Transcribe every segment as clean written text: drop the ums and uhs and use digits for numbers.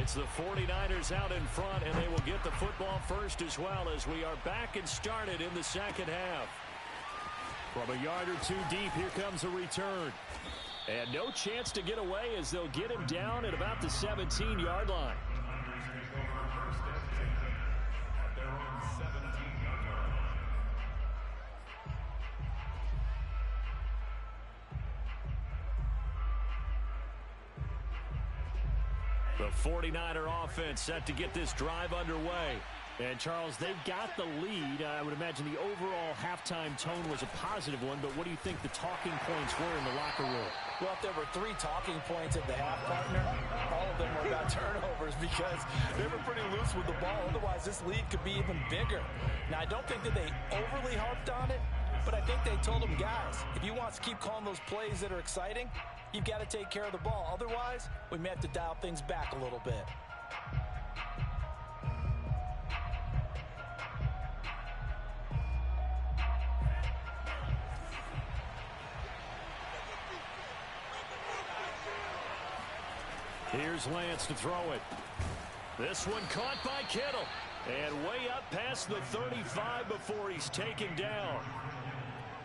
It's the 49ers out in front, and they will get the football first as well as we are back and started in the second half. From a yard or two deep, here comes a return. And no chance to get away as they'll get him down at about the 17-yard line. The 49er offense set to get this drive underway. And, Charles, they've got the lead. I would imagine the overall halftime tone was a positive one, but what do you think the talking points were in the locker room? Well, if there were 3 talking points at the half, partner, all of them were about turnovers because they were pretty loose with the ball. Otherwise, this lead could be even bigger. Now, I don't think that they overly harped on it, but I think they told them, guys, if you want to keep calling those plays that are exciting, you've got to take care of the ball. Otherwise, we may have to dial things back a little bit. Here's Lance to throw it. This one caught by Kittle. And way up past the 35 before he's taken down.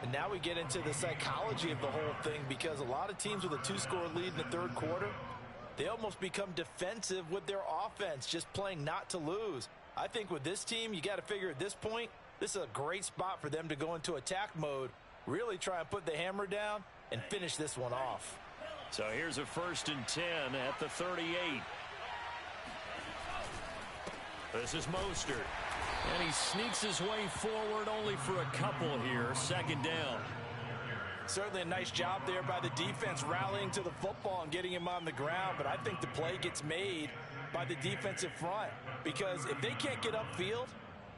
And now we get into the psychology of the whole thing because a lot of teams with a 2-score lead in the third quarter, they almost become defensive with their offense, just playing not to lose. I think with this team, you got to figure at this point, this is a great spot for them to go into attack mode, really try and put the hammer down and finish this one off. So here's a 1st and 10 at the 38. This is Mostert. And he sneaks his way forward only for a couple here. 2nd down. Certainly a nice job there by the defense rallying to the football and getting him on the ground. But I think the play gets made by the defensive front. Because if they can't get upfield,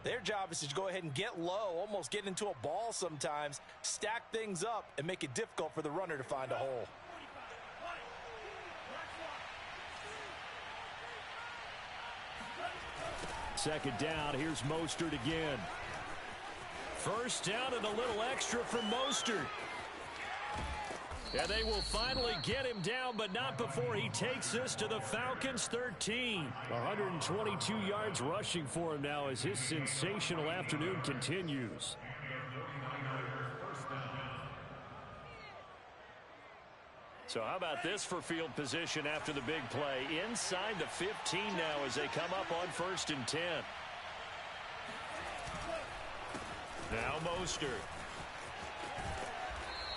their job is to go ahead and get low, almost get into a ball sometimes, stack things up, and make it difficult for the runner to find a hole. Second down, here's Mostert again. 1st down and a little extra from Mostert. And they will finally get him down, but not before he takes this to the Falcons' 13. 122 yards rushing for him now as his sensational afternoon continues. So how about this for field position after the big play? Inside the 15 now as they come up on 1st and 10. Now Mostert.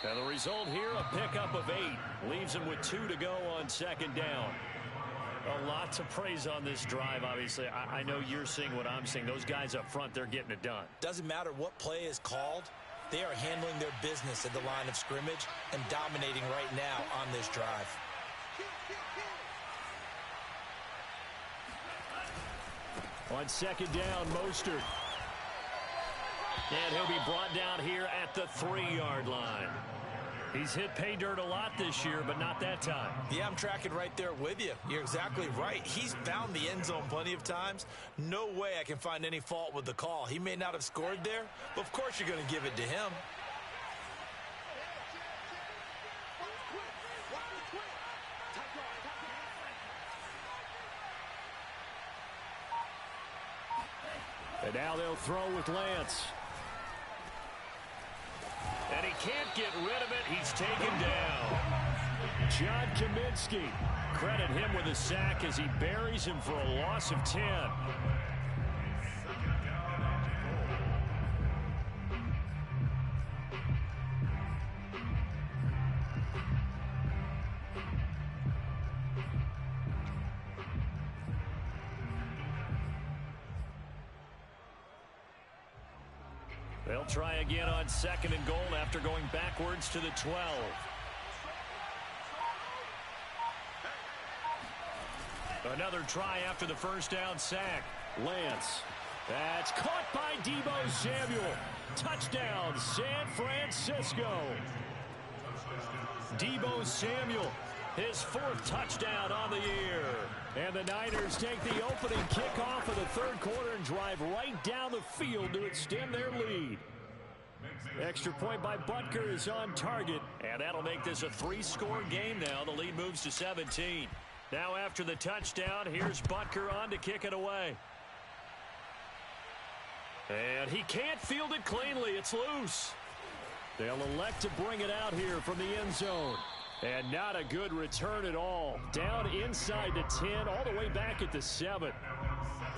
And the result here, a pickup of 8. Leaves him with 2 to go on 2nd down. A lot to praise on this drive, obviously. I know you're seeing what I'm seeing. Those guys up front, they're getting it done. Doesn't matter what play is called. They are handling their business at the line of scrimmage and dominating right now on this drive. On 2nd down, Mostert. And he'll be brought down here at the 3-yard line. He's hit pay dirt a lot this year, but not that time. Yeah, I'm tracking right there with you. You're exactly right. He's found the end zone plenty of times. No way I can find any fault with the call. He may not have scored there, but of course you're going to give it to him. And now they'll throw with Lance. And he can't get rid of it. He's taken down. John Kaminsky. Credit him with a sack as he buries him for a loss of 10. They'll try again on 2nd and goal after going backwards to the 12. Another try after the 1st down sack. Lance. That's caught by Deebo Samuel. Touchdown, San Francisco. Deebo Samuel, his 4th touchdown on the year. And the Niners take the opening kickoff of the 3rd quarter and drive right down the field to extend their lead. Extra point by Butker is on target, and that'll make this a 3-score game now. The lead moves to 17. Now after the touchdown, here's Butker on to kick it away. And he can't field it cleanly. It's loose. They'll elect to bring it out here from the end zone. And not a good return at all. Down inside the 10, all the way back at the 7.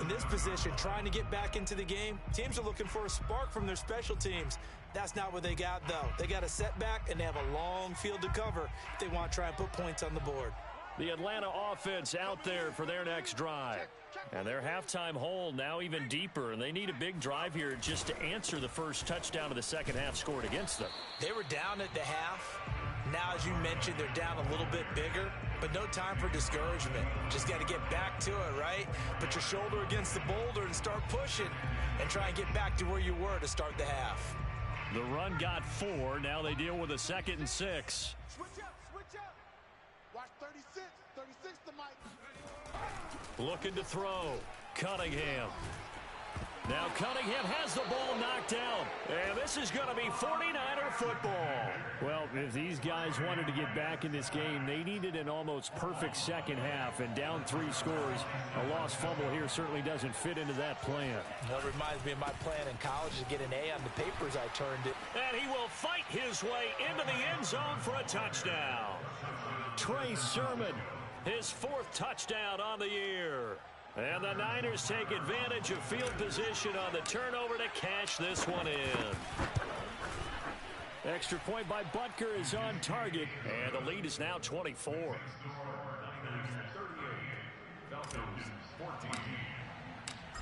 In this position, trying to get back into the game, teams are looking for a spark from their special teams. That's not what they got, though. They got a setback, and they have a long field to cover if they want to try and put points on the board. The Atlanta offense out there for their next drive. And their halftime hole now even deeper, and they need a big drive here just to answer the first touchdown of the second half scored against them. They were down at the half. Now, as you mentioned, they're down a little bit bigger, but no time for discouragement. Just got to get back to it, right? Put your shoulder against the boulder and start pushing and try and get back to where you were to start the half. The run got 4. Now they deal with a 2nd and 6. Switch up, switch up. Watch 36. 36 to Mike. Looking to throw. Cunningham. Now Cunningham has the ball knocked down. And this is going to be 49er football. Well, if these guys wanted to get back in this game, they needed an almost perfect second half. And down 3 scores, a lost fumble here certainly doesn't fit into that plan. That reminds me of my plan in college to get an A on the papers I turned it. And he will fight his way into the end zone for a touchdown. Trey Sermon, his 4th touchdown on the year. And the Niners take advantage of field position on the turnover to cash this one in. Extra point by Butker is on target, and the lead is now 24.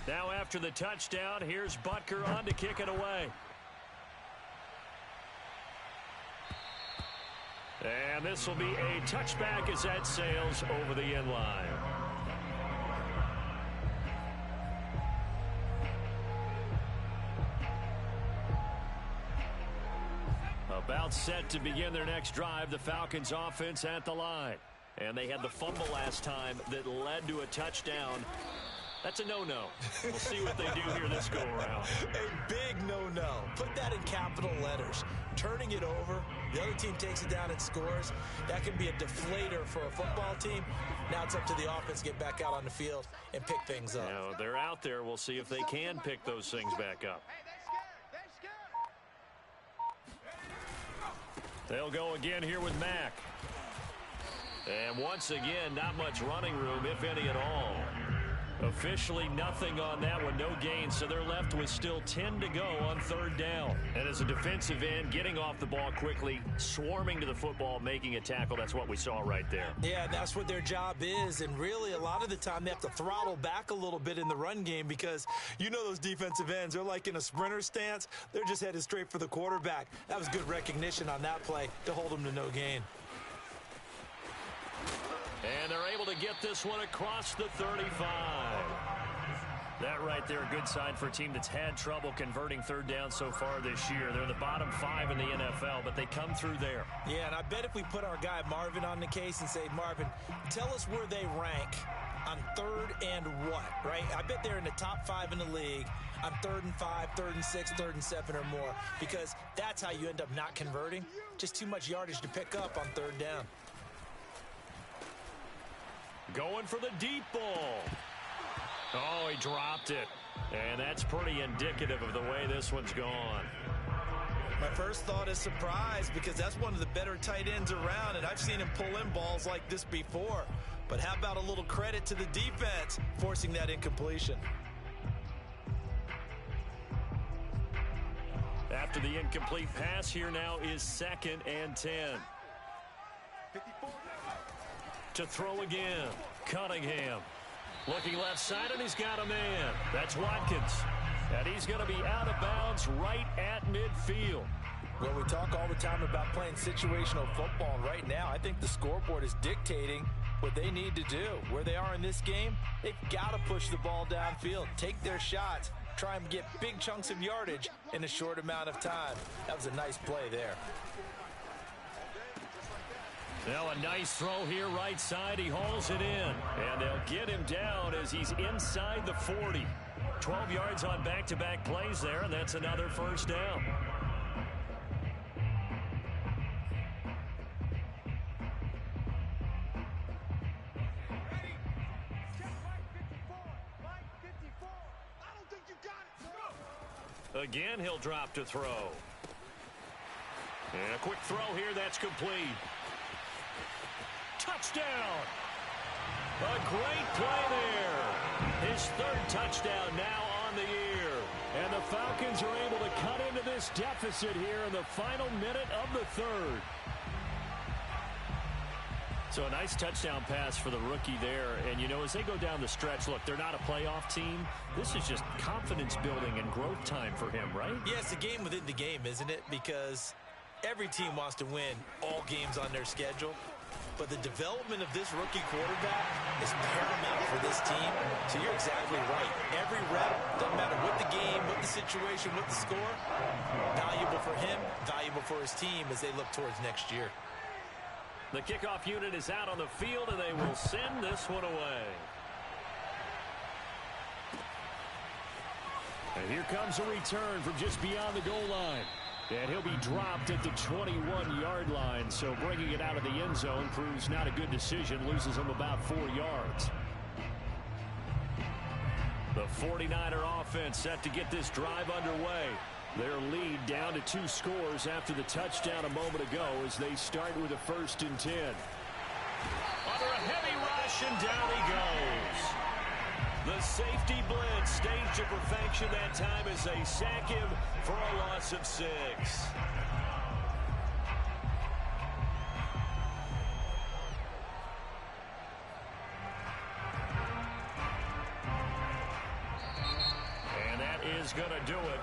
Now after the touchdown, here's Butker on to kick it away. And this will be a touchback as that sails over the end line. About set to begin their next drive, the Falcons offense at the line. And they had the fumble last time that led to a touchdown. That's a no-no. We'll see what they do here this go-around. A big no-no. Put that in capital letters. Turning it over, the other team takes it down and scores. That can be a deflator for a football team. Now it's up to the offense to get back out on the field and pick things up. Now, they're out there. We'll see if they can pick those things back up. They'll go again here with Mack. And once again, not much running room, if any at all. Officially nothing on that one, no gain, so they're left with still 10 to go on 3rd down. And as a defensive end, getting off the ball quickly, swarming to the football, making a tackle, that's what we saw right there. Yeah, that's what their job is, and really a lot of the time they have to throttle back a little bit in the run game because you know those defensive ends, they're like in a sprinter stance. They're just headed straight for the quarterback. That was good recognition on that play to hold them to no gain. And they're able to get this one across the 35. That right there, a good sign for a team that's had trouble converting 3rd down so far this year. They're the bottom 5 in the NFL, but they come through there. Yeah, and I bet if we put our guy Marvin on the case and say, Marvin, tell us where they rank on 3rd and what, right? I bet they're in the top 5 in the league on 3rd and 5, 3rd and 6, 3rd and 7 or more, because that's how you end up not converting. Just too much yardage to pick up on 3rd down. Going for the deep ball. Oh, he dropped it. And that's pretty indicative of the way this one's gone. My first thought is surprise because that's one of the better tight ends around, and I've seen him pull in balls like this before. But how about a little credit to the defense forcing that incompletion? After the incomplete pass, here now is 2nd and 10. 54. To throw again, Cunningham. Looking left side, and he's got a man. That's Watkins. And he's going to be out of bounds right at midfield. Well, we talk all the time about playing situational football, and right now I think the scoreboard is dictating what they need to do. Where they are in this game, they've got to push the ball downfield, take their shots, try and get big chunks of yardage in a short amount of time. That was a nice play there. Now a nice throw here right side. He hauls it in. And they'll get him down as he's inside the 40. 12 yards on back-to-back plays there, and that's another 1st down. Again, he'll drop to throw. And a quick throw here, that's complete. Touchdown! A great play there. His third touchdown now on the year. And the Falcons are able to cut into this deficit here in the final minute of the third. So a nice touchdown pass for the rookie there. And, you know, as they go down the stretch, look, they're not a playoff team. This is just confidence building and growth time for him, right? Yeah, it's a game within the game, isn't it? Because every team wants to win all games on their schedule. But the development of this rookie quarterback is paramount for this team. So you're exactly right. Every rep, doesn't matter what the game, what the situation, what the score, valuable for him, valuable for his team as they look towards next year. The kickoff unit is out on the field, and they will send this one away. And here comes a return from just beyond the goal line. And he'll be dropped at the 21-yard line. So bringing it out of the end zone proves not a good decision. Loses him about 4 yards. The 49er offense set to get this drive underway. Their lead down to 2 scores after the touchdown a moment ago as they start with a 1st and 10. Under a heavy rush, and down he goes. The safety blitz staged to perfection that time as they sack him for a loss of 6. And that is going to do it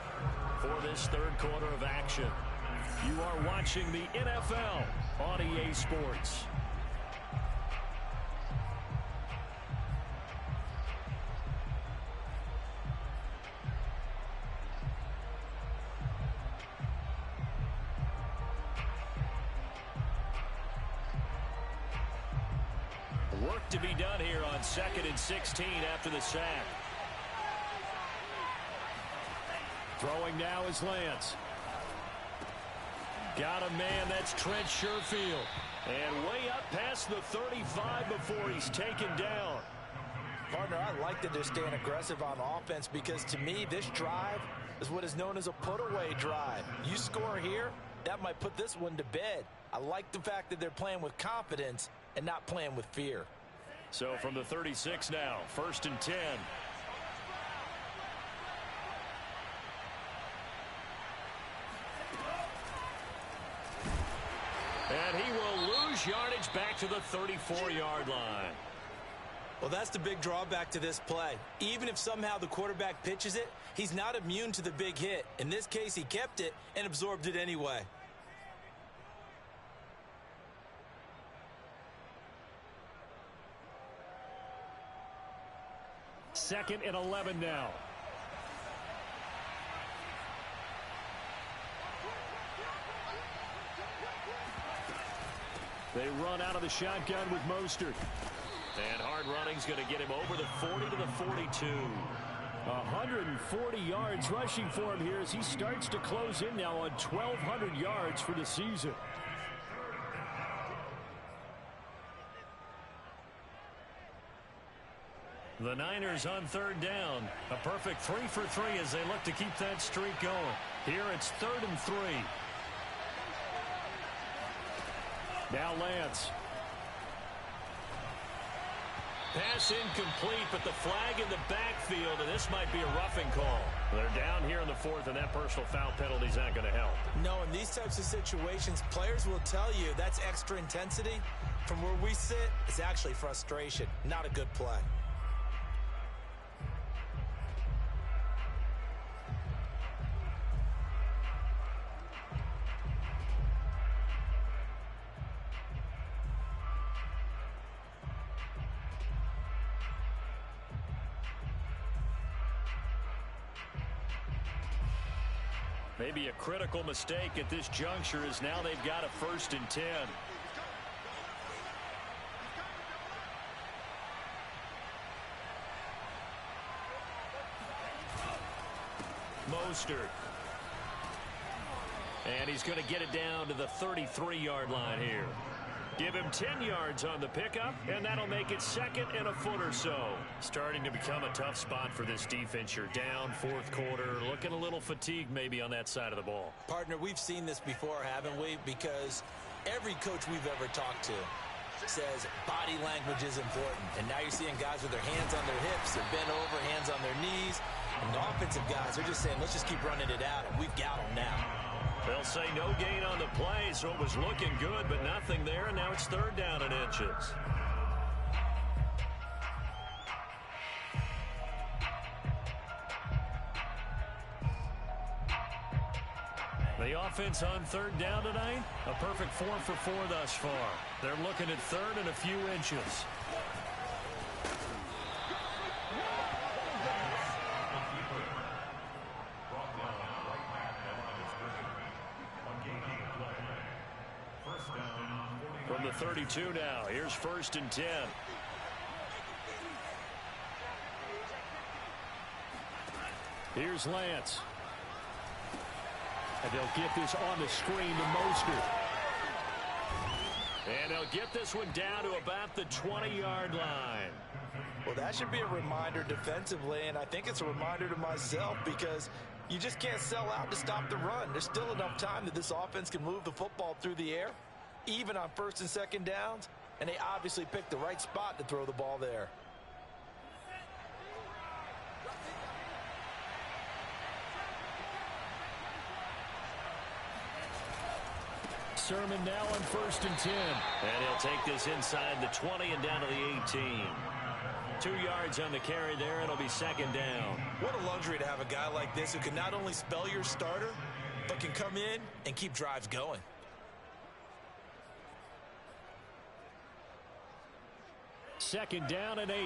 for this third quarter of action. You are watching the NFL on EA Sports. Work to be done here on 2nd and 16 after the sack. Throwing now is Lance. Got a man, that's Trent Sherfield. And way up past the 35 before he's taken down. Partner, I like that they're staying aggressive on offense because to me, this drive is what is known as a put-away drive. You score here, that might put this one to bed. I like the fact that they're playing with confidence and not playing with fear. So from the 36 now, 1st and 10. And he will lose yardage back to the 34-yard line. Well, that's the big drawback to this play. Even if somehow the quarterback pitches it, he's not immune to the big hit. In this case, he kept it and absorbed it anyway. 2nd and 11 now. They run out of the shotgun with Mostert. And hard running's going to get him over the 40 to the 42. 140 yards rushing for him here as he starts to close in now on 1,200 yards for the season. The Niners on 3rd down. A perfect 3 for 3 as they look to keep that streak going. Here it's 3rd and 3. Now Lance. Pass incomplete, but the flag in the backfield, and this might be a roughing call. They're down here in the 4th, and that personal foul penalty is not going to help. No, in these types of situations, players will tell you that's extra intensity. From where we sit, it's actually frustration, not a good play. Maybe a critical mistake at this juncture is now they've got a 1st and 10. Mostert. And he's going to get it down to the 33-yard line here. Give him 10 yards on the pickup, and that'll make it second and a foot or so. Starting to become a tough spot for this defense. You're down fourth quarter, looking a little fatigued maybe on that side of the ball. Partner, we've seen this before, haven't we? Because every coach we've ever talked to says body language is important. And now you're seeing guys with their hands on their hips, they're bent over, hands on their knees. And the offensive guys are just saying, let's just keep running it out, and we've got them now. They'll say no gain on the play, so it was looking good, but nothing there, and now it's third down and inches. The offense on third down tonight, a perfect 4 for 4 thus far. They're looking at third and a few inches. From the 32 now, here's first and 10. Here's Lance. And they'll get this on the screen to Mostert. And they'll get this one down to about the 20-yard line. Well, that should be a reminder defensively, and I think it's a reminder to myself because you just can't sell out to stop the run. There's still enough time that this offense can move the football through the air, even on first and second downs, and they obviously picked the right spot to throw the ball there. Sermon now on first and 10. And he'll take this inside the 20 and down to the 18. 2 yards on the carry there. It'll be second down. What a luxury to have a guy like this who can not only spell your starter, but can come in and keep drives going. Second down and 8.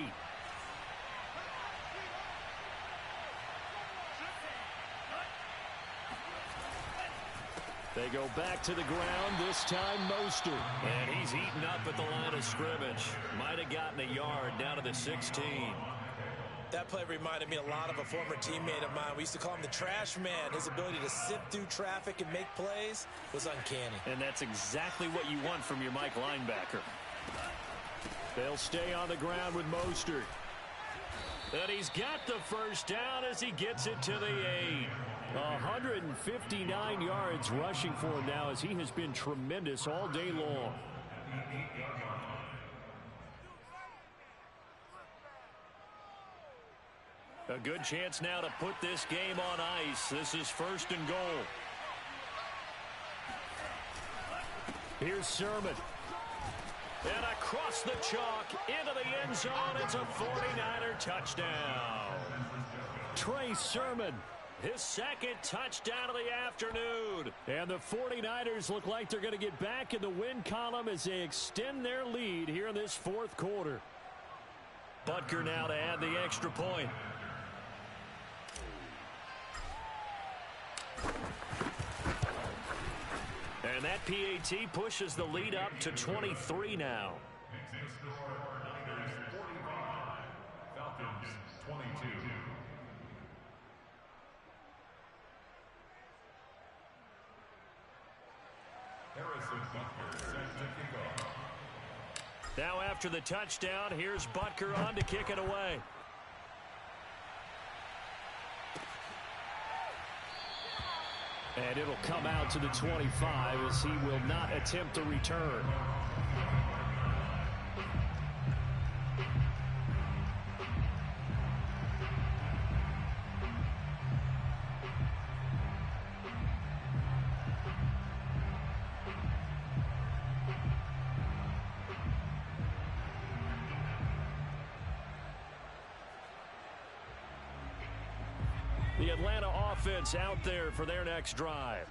They go back to the ground, this time Mostert. And he's eaten up at the line of scrimmage. Might have gotten a yard down to the 16. That play reminded me a lot of a former teammate of mine. We used to call him the trash man. His ability to sift through traffic and make plays was uncanny. And that's exactly what you want from your Mike linebacker. They'll stay on the ground with Mostert. And he's got the first down as he gets it to the 8. 159 yards rushing for him now as he has been tremendous all day long. A good chance now to put this game on ice. This is first and goal. Here's Sermon. And across the chalk into the end zone. It's a 49er touchdown. Trey Sermon, his second touchdown of the afternoon. And the 49ers look like they're going to get back in the win column as they extend their lead here in this fourth quarter. Butker now to add the extra point. And that PAT pushes the lead up to 23 now. Falcons 22. Now after the touchdown, here's Butker on to kick it away. And it'll come out to the 25 as he will not attempt to return. The Atlanta offense out there for their next drive.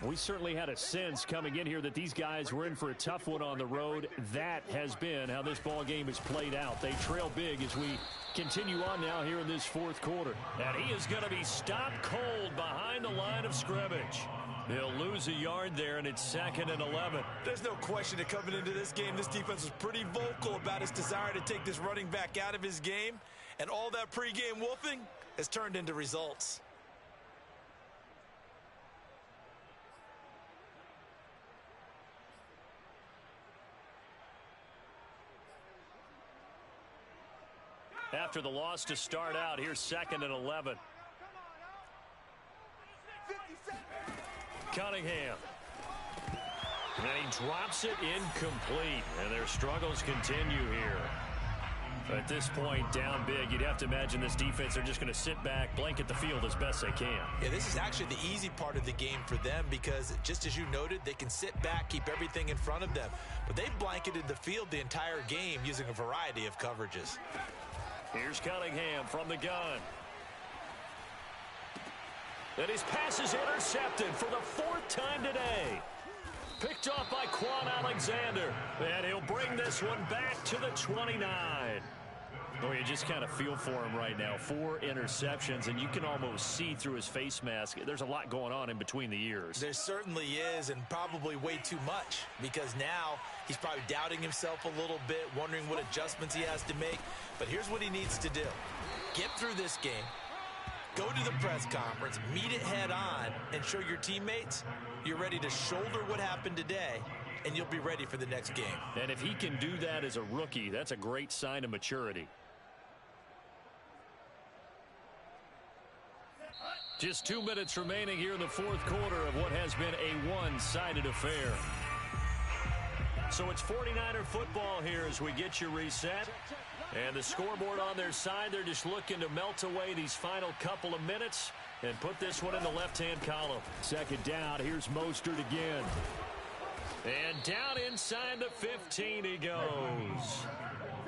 We certainly had a sense coming in here that these guys were in for a tough one on the road. That has been how this ball game has played out. They trail big as we continue on now here in this fourth quarter. And he is going to be stopped cold behind the line of scrimmage. He'll lose a yard there, and it's second and 11. There's no question that coming into this game, this defense was pretty vocal about his desire to take this running back out of his game. And all that pregame wolfing has turned into results. After the loss to start out, here's 2nd and 11. Cunningham. And he drops it incomplete. And their struggles continue here. At this point, down big, you'd have to imagine this defense are just going to sit back, blanket the field as best they can. Yeah, this is actually the easy part of the game for them because, just as you noted, they can sit back, keep everything in front of them. But they've blanketed the field the entire game using a variety of coverages. Here's Cunningham from the gun. And his pass is intercepted for the 4th time today. Picked off by Quan Alexander. And he'll bring this one back to the 29. Oh, you just kind of feel for him right now. 4 interceptions, and you can almost see through his face mask. There's a lot going on in between the ears. There certainly is, and probably way too much, because now he's probably doubting himself a little bit, wondering what adjustments he has to make. But here's what he needs to do. Get through this game. Go to the press conference, meet it head on, and show your teammates you're ready to shoulder what happened today, and you'll be ready for the next game. And if he can do that as a rookie, that's a great sign of maturity. Just 2 minutes remaining here in the 4th quarter of what has been a one-sided affair. So it's 49er football here as we get you reset. And the scoreboard on their side, they're just looking to melt away these final couple of minutes and put this one in the left-hand column. 2nd down, here's Mostert again. And down inside the 15 he goes.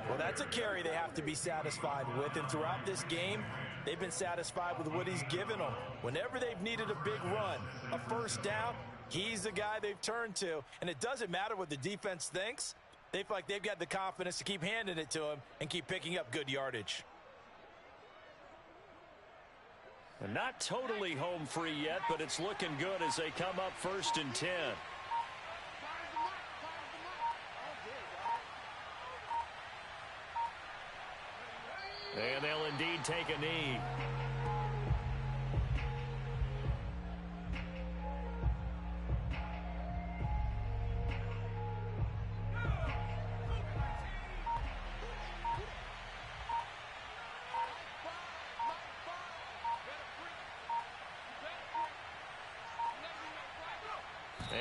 Well, that's a carry they have to be satisfied with, and throughout this game, they've been satisfied with what he's given them. Whenever they've needed a big run, a 1st down, he's the guy they've turned to. And it doesn't matter what the defense thinks. They feel like they've got the confidence to keep handing it to him and keep picking up good yardage. And not totally home free yet, but it's looking good as they come up 1st and 10. And they'll indeed take a knee.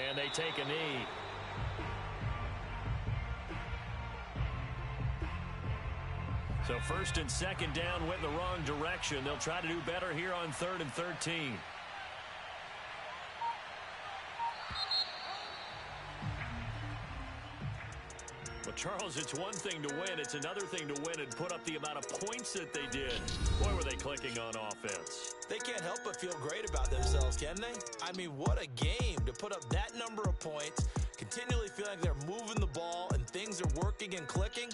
And they take a knee. So 1st and 2nd down went in the wrong direction. They'll try to do better here on 3rd and 13. Well, Charles, it's one thing to win. It's another thing to win and put up the amount of points that they did. Boy, were they clicking on offense. They can't help but feel great about themselves, can they? I mean, what a game to put up that number of points, continually feeling like they're moving the ball and things are working and clicking.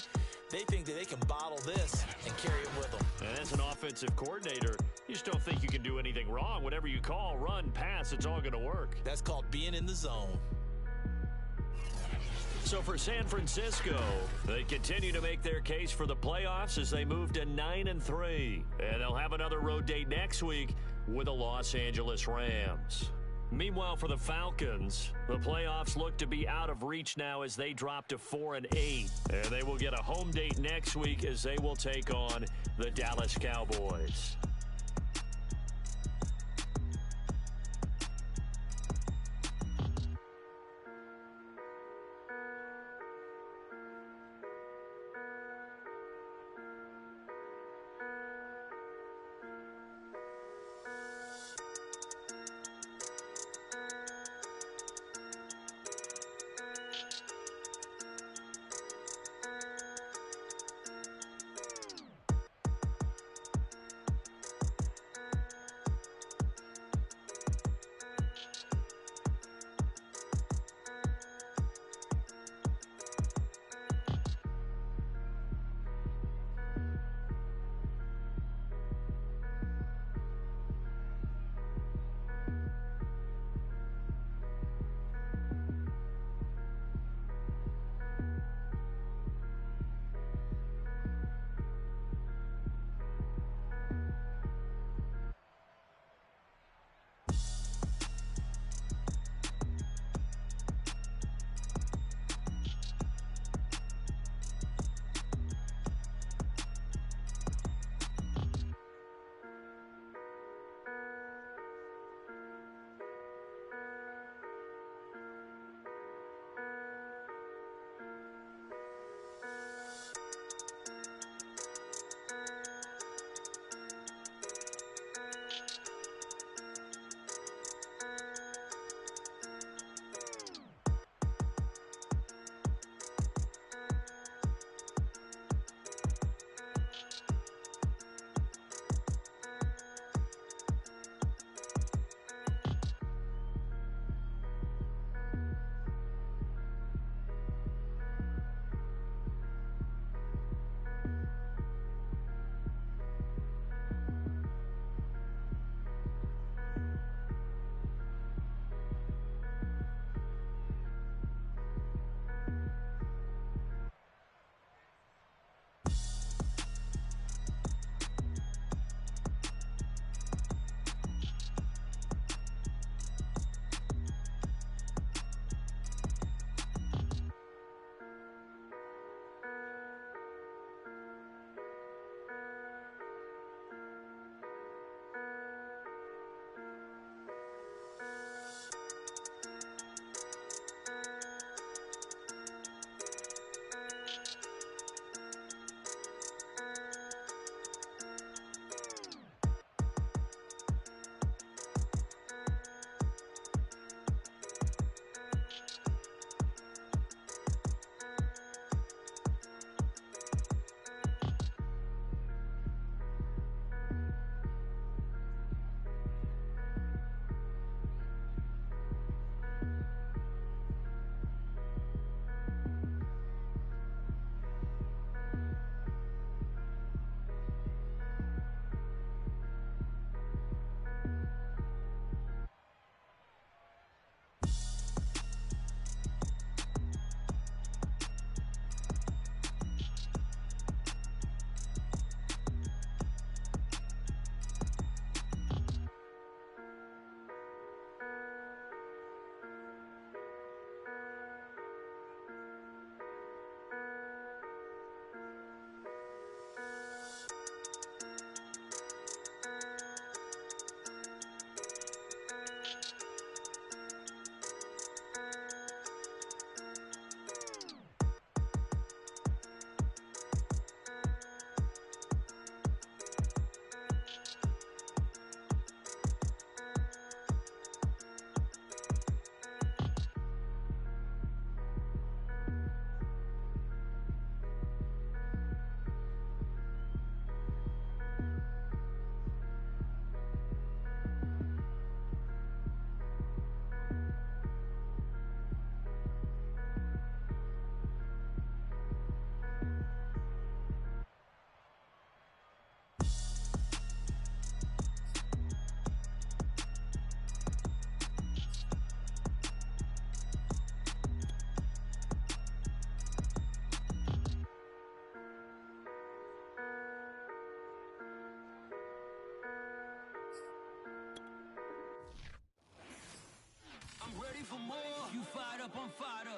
They think that they can bottle this and carry it with them. And as an offensive coordinator, you just don't think you can do anything wrong. Whatever you call, run, pass, it's all going to work. That's called being in the zone. So for San Francisco, they continue to make their case for the playoffs as they move to 9-3. And they'll have another road date next week with the Los Angeles Rams. Meanwhile, for the Falcons, the playoffs look to be out of reach now as they drop to 4-8. And they will get a home date next week as they will take on the Dallas Cowboys.